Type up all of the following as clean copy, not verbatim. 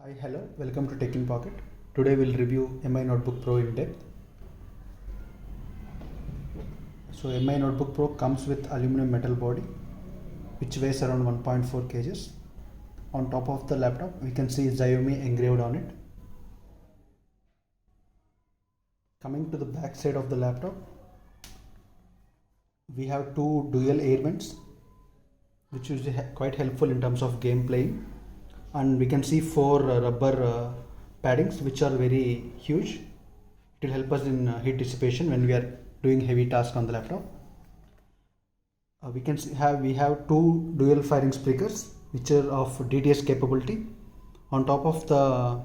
Hi, hello, welcome to Tech in Pocket. Today we'll review MI Notebook Pro in depth. So MI Notebook Pro comes with aluminum metal body which weighs around 1.4 kgs. On top of the laptop we can see Xiaomi engraved on it. Coming to the back side of the laptop, we have two dual air vents which is quite helpful in terms of game playing, and we can see four rubber paddings which are very huge. It will help us in heat dissipation when we are doing heavy tasks on the laptop. We have two dual firing speakers which are of DTS capability. On top of the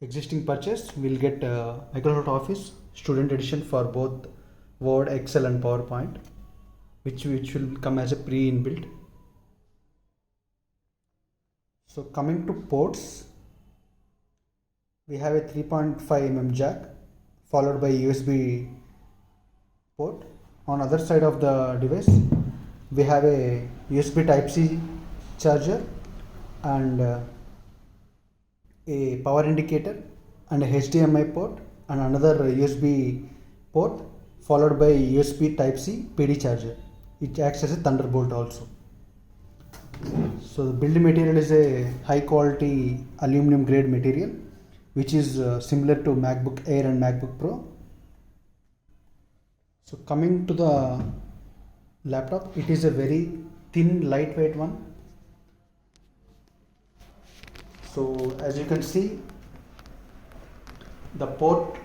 existing purchase, we'll get Microsoft Office Student Edition for both Word, Excel and PowerPoint, which will come as a pre-inbuilt. So coming to ports, we have a 3.5 mm jack followed by USB port. On other side of the device, we have a USB Type-C charger and a power indicator and a HDMI port and another USB port followed by USB Type-C PD charger. It acts as a Thunderbolt also. So the build material is a high quality aluminum grade material which is similar to MacBook Air and MacBook Pro. So coming to the laptop, it is a very thin lightweight one. So as you can see, the rubber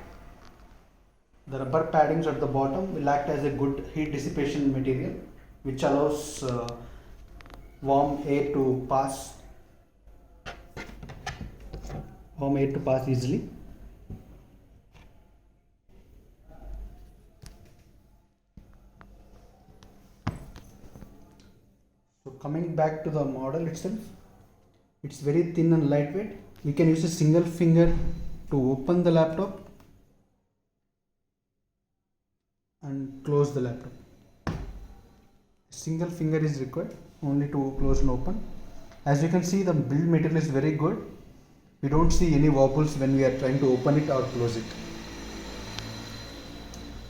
paddings at the bottom will act as a good heat dissipation material which allows warm air to pass easily. So coming back to the model itself, it's very thin and lightweight. We can use a single finger to open the laptop and close the laptop. Single finger is required only to close and open. As you can see, the build material is very good. We don't see any wobbles when we are trying to open it or close it.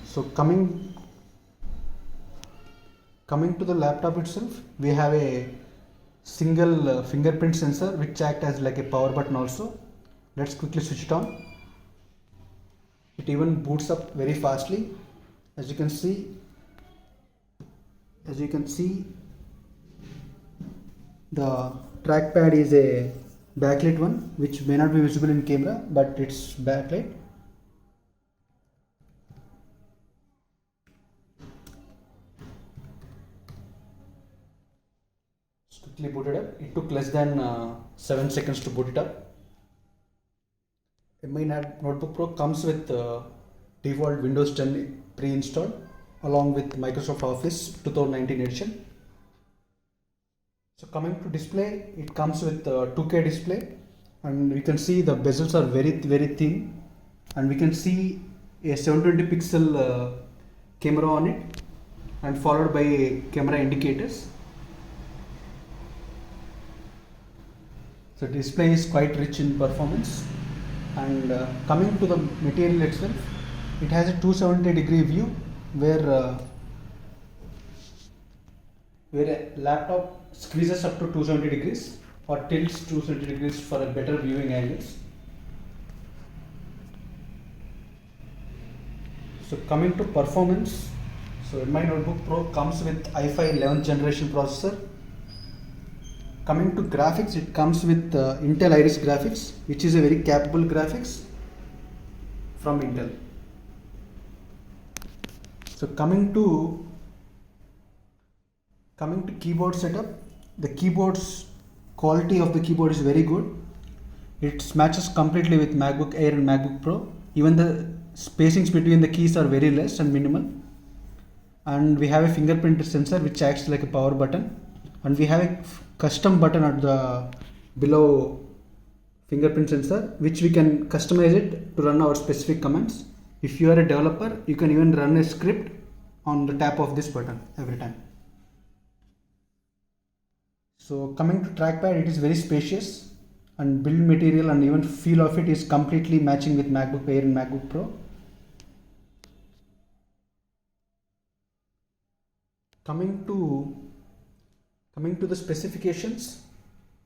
So coming to the laptop itself, we have a single fingerprint sensor which acts as like a power button also. Let's quickly switch it on. It even boots up very fastly. As you can see, the trackpad is a backlit one which may not be visible in camera, but it's backlit. Just quickly boot it up. It took less than 7 seconds to boot it up. MI Notebook Pro comes with default Windows 10 pre-installed along with Microsoft Office 2019 edition. So coming to display, it comes with 2K display, and we can see the bezels are very thin, and we can see a 720 pixel camera on it and followed by camera indicators. So display is quite rich in performance. And coming to the material itself, it has a 270-degree view where a laptop squeezes up to 270 degrees or tilts 270 degrees for a better viewing angles. So coming to performance, so MI Notebook Pro comes with i5 11th generation processor. Coming to graphics, it comes with Intel Iris graphics, which is a very capable graphics from Intel. So coming to keyboard setup, the quality of the keyboard is very good. It matches completely with MacBook Air and MacBook Pro. Even the spacings between the keys are very less and minimal. And we have a fingerprint sensor which acts like a power button. And we have a custom button at the below fingerprint sensor which we can customize it to run our specific commands. If you are a developer, you can even run a script on the tap of this button every time. So coming to trackpad, it is very spacious and build material and even feel of it is completely matching with MacBook Air and MacBook Pro. Coming to the specifications,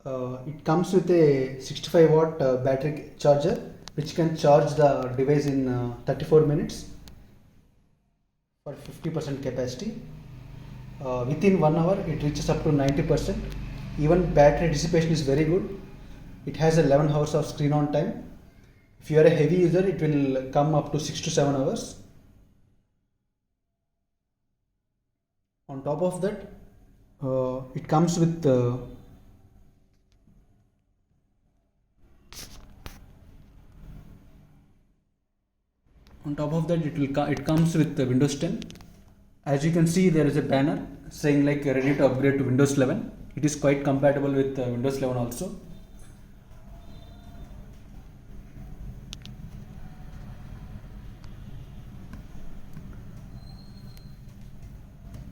it comes with a 65 watt battery charger which can charge the device in 34 minutes for 50% capacity. Within 1 hour it reaches up to 90%. Even battery dissipation is very good. It has 11 hours of screen on time. If you are a heavy user, it will come up to 6 to 7 hours. On top of that, it comes with it comes with Windows 10. As you can see, there is a banner saying like ready to upgrade to Windows 11. It is quite compatible with Windows 11 also.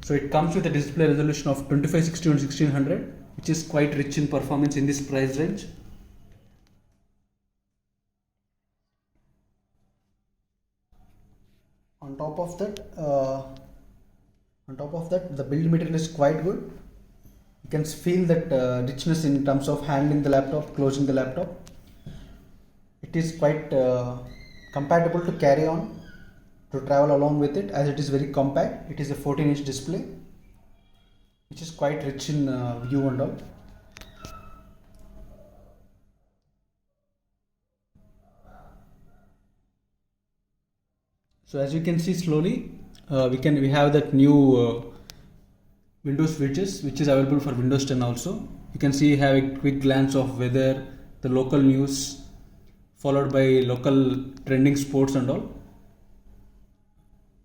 So it comes with a display resolution of 2560 and 1600, which is quite rich in performance in this price range. On top of that, the build material is quite good. You can feel that richness in terms of handling the laptop, closing the laptop. It is quite compatible to carry on, to travel along with it, as it is very compact. It is a 14-inch display which is quite rich in view and all. So as you can see slowly, we have that new Windows widgets which is available for Windows 10 also. You can see have a quick glance of weather, the local news, followed by local trending sports and all.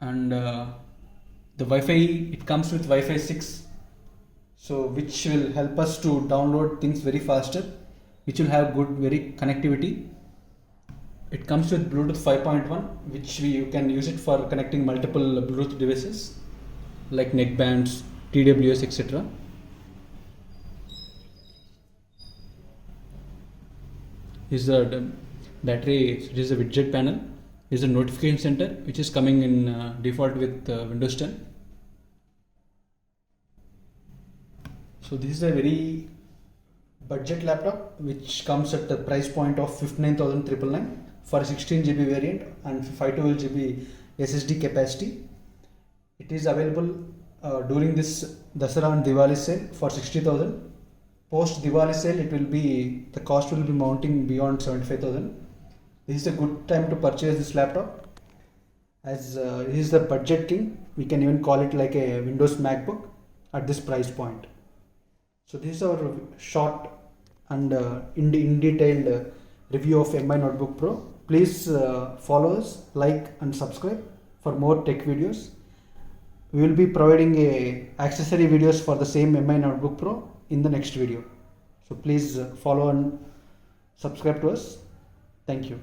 And the Wi-Fi, it comes with Wi-Fi 6, so which will help us to download things very faster, which will have good very connectivity. It comes with Bluetooth 5.1, which you can use it for connecting multiple Bluetooth devices like neckbands, TWS, etc. Is the battery, it is a widget panel. Is a notification center which is coming in default with Windows 10. So this is a very budget laptop which comes at the price point of 59,999 for 16GB variant and 512GB SSD capacity. It is available during this Dasara and Diwali sale for 60,000. Post Diwali sale, the cost will be mounting beyond 75,000. This is a good time to purchase this laptop, as this is the budget king. We can even call it like a Windows MacBook at this price point. So this is our short and in detailed review of MI Notebook Pro. Please follow us, like and subscribe for more tech videos. We will be providing accessory videos for the same MI Notebook Pro in the next video. So please follow and subscribe to us. Thank you.